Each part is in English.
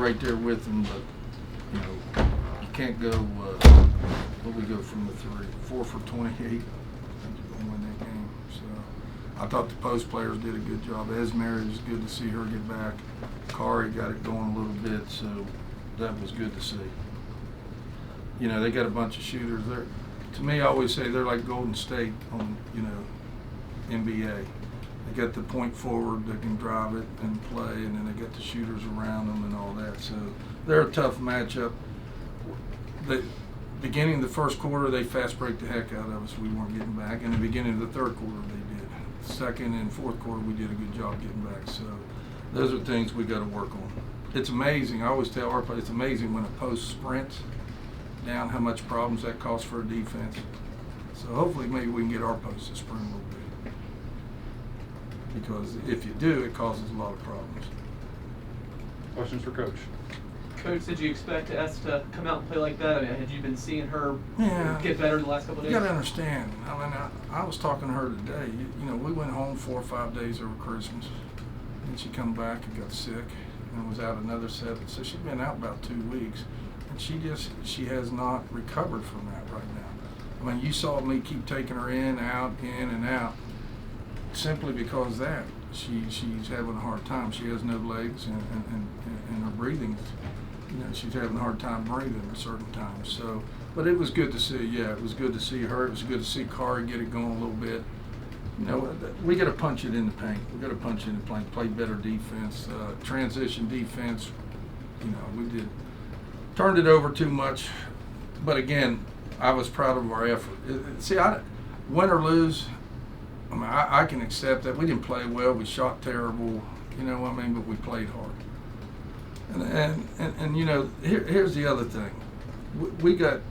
right there with them, but you know, you can't go. What we go from the 4 for 28 to win that game. So I thought the post players did a good job. Esmeri, was good to see her get back. Carey got it going a little bit, so that was good to see. You know, they got a bunch of shooters. To me, I always say they're like Golden State on, you know, NBA. They got the point forward that can drive it and play, and then they got the shooters around them and all that. So they're a tough matchup. The beginning of the first quarter, they fast break the heck out of us. We weren't getting back. In the beginning of the third quarter, they did. Second and fourth quarter, we did a good job getting back. So those are things we got to work on. It's amazing. I always tell our players, it's amazing when a post sprints down how much problems that causes for a defense. So hopefully maybe we can get our post to sprint a little bit. Because if you do, it causes a lot of problems. Questions for Coach? Coach, did you expect us to come out and play like that? I mean, had you been seeing her get better the last couple of days? You got to understand. I mean, I was talking to her today. You know, we went home 4 or 5 days over Christmas. And she come back and got sick and was out another 7. So she'd been out about 2 weeks. And she has not recovered from that right now. I mean, you saw me keep taking her in, and out, simply because that. She's having a hard time. She has no legs, and her breathing, you know, she's having a hard time breathing at certain times. So, but it was good to see. Yeah, it was good to see her. It was good to see Carey get it going a little bit. You know, we got to punch it in the paint. We got to punch it in the paint. Play better defense, transition defense. You know, we did turned it over too much. But again, I was proud of our effort. See, win or lose, I mean, I can accept that. We didn't play well. We shot terrible. You know what I mean? But we played hard. And you know, here's the other thing. We got,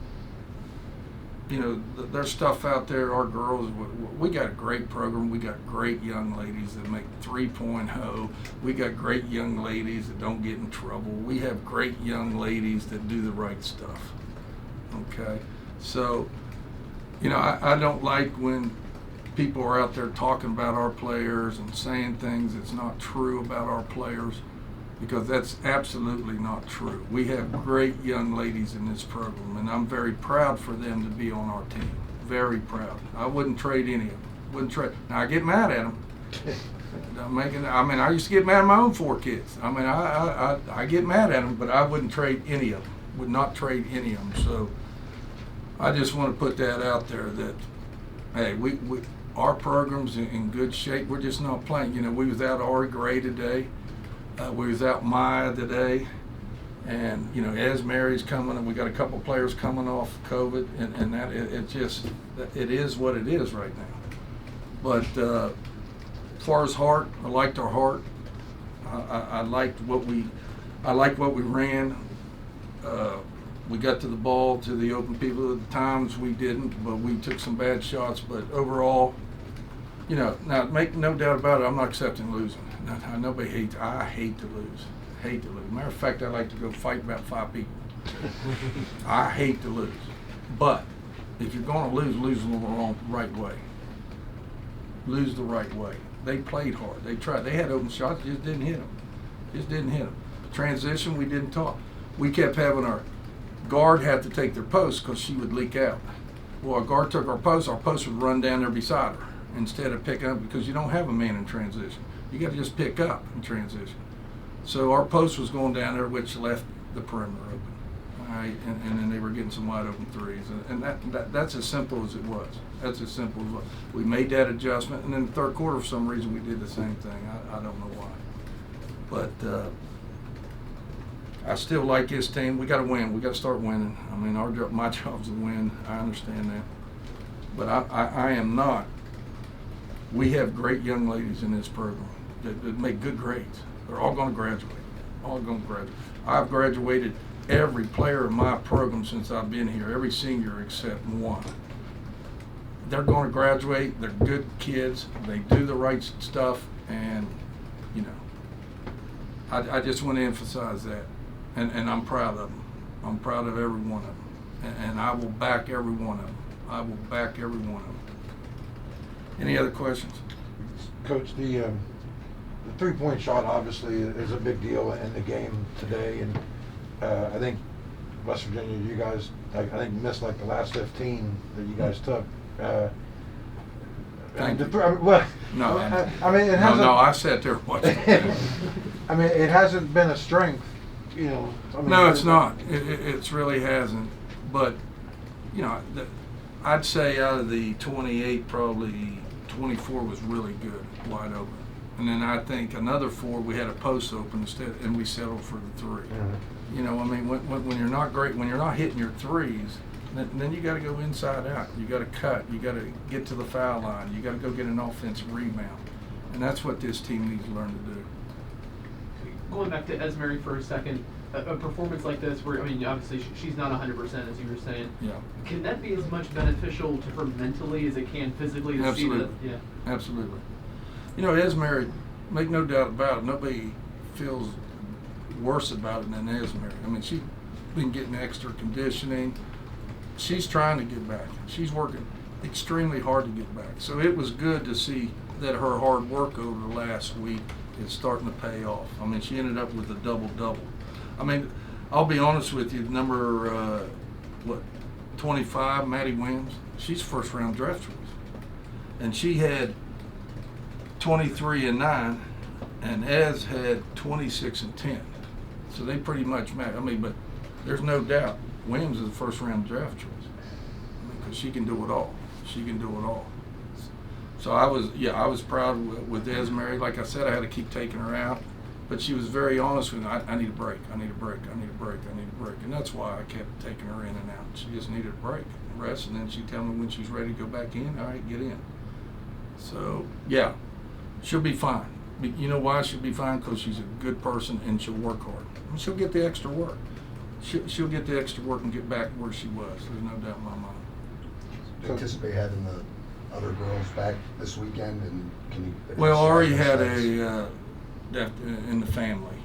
you know, there's stuff out there. Our girls, we got a great program. We got great young ladies that make 3.0. We got great young ladies that don't get in trouble. We have great young ladies that do the right stuff. Okay? So, you know, I don't like when people are out there talking about our players and saying things that's not true about our players, because that's absolutely not true. We have great young ladies in this program, and I'm very proud for them to be on our team. Very proud. I wouldn't trade any of them. Wouldn't trade. Now, I get mad at them. I used to get mad at my own 4 kids. I mean, I get mad at them, but I wouldn't trade any of them. Would not trade any of them. So I just want to put that out there that, hey, our program's in good shape. We're just not playing. You know, we was out Ari Gray today. We was out Maya today. And, you know, Esmeri's coming, and we got a couple players coming off COVID, and that it is what it is right now. But as far as heart, I liked our heart. I liked what we ran. We got to the ball, to the open people. At the times we didn't, but we took some bad shots. But overall, you know, now make no doubt about it, I'm not accepting losing. Nobody hates. I hate to lose. Hate to lose. Matter of fact, I like to go fight about 5 people. I hate to lose. But if you're going to lose the right way. Lose the right way. They played hard. They tried. They had open shots, just didn't hit them. Transition, we didn't talk. We kept having our guard have to take their post because she would leak out. Well, our guard took our post would run down there beside her instead of picking up, because you don't have a man in transition. You got to just pick up in transition. So our post was going down there, which left the perimeter open. All right, and then they were getting some wide open threes, and that's as simple as it was. That's as simple as it was. We made that adjustment, and in the third quarter, for some reason, we did the same thing. I don't know why, but I still like this team. We got to win. We got to start winning. I mean, my job's to win. I understand that, but I am not. We have great young ladies in this program that make good grades. They're all going to graduate. All going to graduate. I've graduated every player in my program since I've been here, every senior except one. They're going to graduate. They're good kids. They do the right stuff, and, you know, I just want to emphasize that, and I'm proud of them. I'm proud of every one of them, and I will back every one of them. I will back every one of them. Any other questions? Coach, the the three-point shot obviously is a big deal in the game today, and I think West Virginia, you guys, I think missed like the last 15 that you guys took. Thank you. Well, No, I mean, it hasn't. No, I sat there watching. I mean, it hasn't been a strength, you know. I mean, No, it's not. It really hasn't. But, you know, I'd say out of the 28, probably 24 was really good, wide open. And then I think another 4, we had a post open instead, and we settled for the 3. Mm-hmm. You know, I mean, when you're not great, when you're not hitting your threes, then you got to go inside out. You got to cut. You got to get to the foul line. You got to go get an offensive rebound, and that's what this team needs to learn to do. Going back to Esmery for a second, a performance like this, where I mean, obviously she's not 100%, as you were saying. Yeah. Can that be as much beneficial to her mentally as it can physically? To Absolutely. See that? Yeah. Absolutely. You know, Esmery, make no doubt about it, nobody feels worse about it than Esmery. I mean, she's been getting extra conditioning. She's trying to get back. She's working extremely hard to get back. So it was good to see that her hard work over the last week is starting to pay off. I mean, she ended up with a double-double. I mean, I'll be honest with you, number, 25, Maddie Williams, she's first-round draft choice. And she had 23 and 9, and Ez had 26 and 10. So they pretty much match. I mean, but there's no doubt Williams is a first-round draft choice. I mean, because she can do it all. She can do it all. So I was proud with Esmery. Like I said, I had to keep taking her out, but she was very honest with me. I need a break. I need a break. I need a break. I need a break. And that's why I kept taking her in and out. She just needed a break, rest, and then she'd tell me when she's ready to go back in. All right, get in. So yeah, she'll be fine. You know why she'll be fine? Because she's a good person and she'll work hard. And she'll get the extra work. She'll get the extra work and get back where she was. There's no doubt in my mind. Do you anticipate having the other girls back this weekend, and can you? Well, Ari had a death in the family,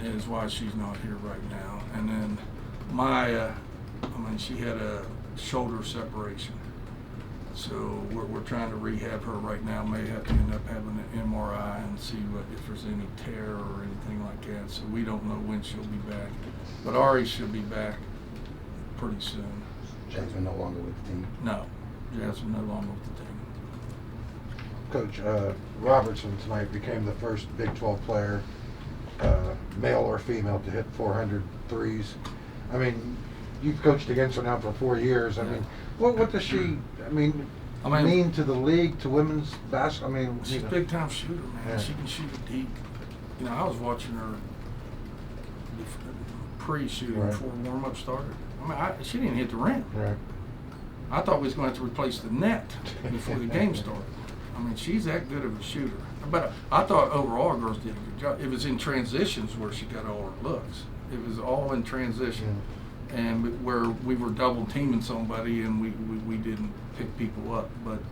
is why she's not here right now. And then Maya, I mean, she had a shoulder separation, so we're trying to rehab her right now. May have to end up having an MRI and see if there's any tear or anything like that. So we don't know when she'll be back, but Ari should be back pretty soon. Jasmine no longer with the team? No, Jasmine no longer with the team. Coach, Robertson tonight became the first Big 12 player, male or female, to hit 400 threes. I mean, you've coached against her now for 4 years. I mean, what does she, mean to the league, to women's basketball? I mean, she's a big time shooter, man. Yeah. She can shoot it deep. You know, I was watching her pre-shooting Right. before warm-up started. I mean, she didn't hit the rim. Right. I thought we was going to have to replace the net before the game started. I mean, she's that good of a shooter. But I thought overall our girls did a good job. It was in transitions where she got all her looks. It was all in transition. And where we were double teaming somebody and we didn't pick people up. But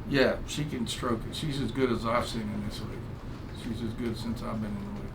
yeah, she can stroke it. She's as good as I've seen in this league. She's as good since I've been in the league.